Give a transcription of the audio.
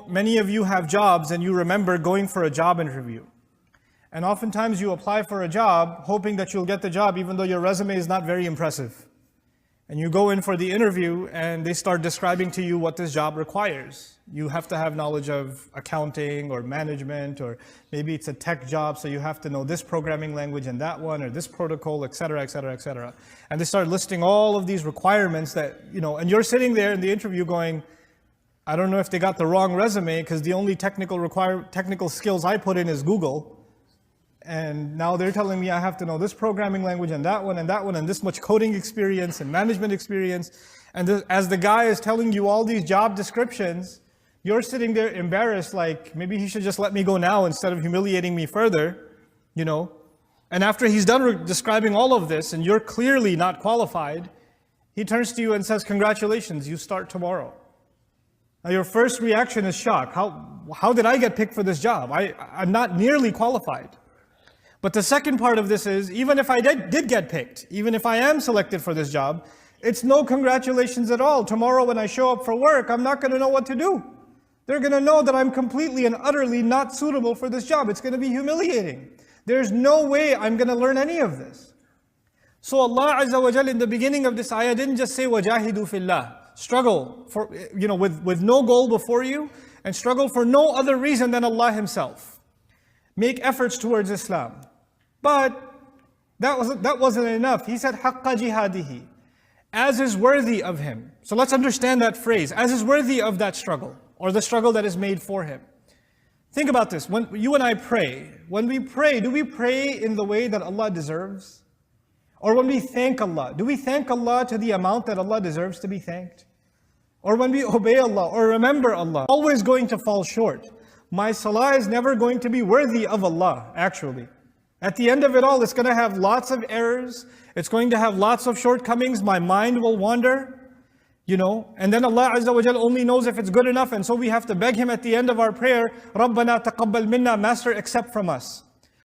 Many of you have jobs and you remember going for a job interview. And oftentimes you apply for a job hoping that you'll get the job even though your resume is not very impressive. And you go in for the interview and they start describing to you what this job requires. You have to have knowledge of accounting or management, or maybe it's a tech job, so you have to know this programming language and that one, or this protocol, etc., etc., etc. And they start listing all of these requirements that, and you're sitting there in the interview going, I don't know if they got the wrong resume because the only technical skills I put in is Google. And now they're telling me I have to know this programming language and that one, and this much coding experience and management experience. And as the guy is telling you all these job descriptions, you're sitting there embarrassed, like maybe he should just let me go now instead of humiliating me further, And after he's done describing all of this and you're clearly not qualified, he turns to you and says, congratulations, you start tomorrow. Now your first reaction is shock. How did I get picked for this job? I'm not nearly qualified. But the second part of this is, even if I did get picked, even if I am selected for this job, it's no congratulations at all. Tomorrow when I show up for work, I'm not going to know what to do. They're going to know that I'm completely and utterly not suitable for this job. It's going to be humiliating. There's no way I'm going to learn any of this. So Allah Azza wa Jal in the beginning of this ayah didn't just say, وَجَاهِدُوا فِي اللَّهِ. Struggle for, with no goal before you, and struggle for no other reason than Allah Himself. Make efforts towards Islam. But that wasn't enough. He said, حَقَّ جِهَادِهِ. As is worthy of him. So let's understand that phrase. As is worthy of that struggle, or the struggle that is made for him. Think about this. When you and I pray, do we pray in the way that Allah deserves? Or when we thank Allah, do we thank Allah to the amount that Allah deserves to be thanked? Or when we obey Allah or remember Allah, always going to fall short. My salah is never going to be worthy of Allah, actually. At the end of it all, it's going to have lots of errors. It's going to have lots of shortcomings. My mind will wander, And then Allah Azza wa Jal only knows if it's good enough. And so we have to beg Him at the end of our prayer, رَبَّنَا تَقَبَّلْ مِنَّا, Master, accept from us.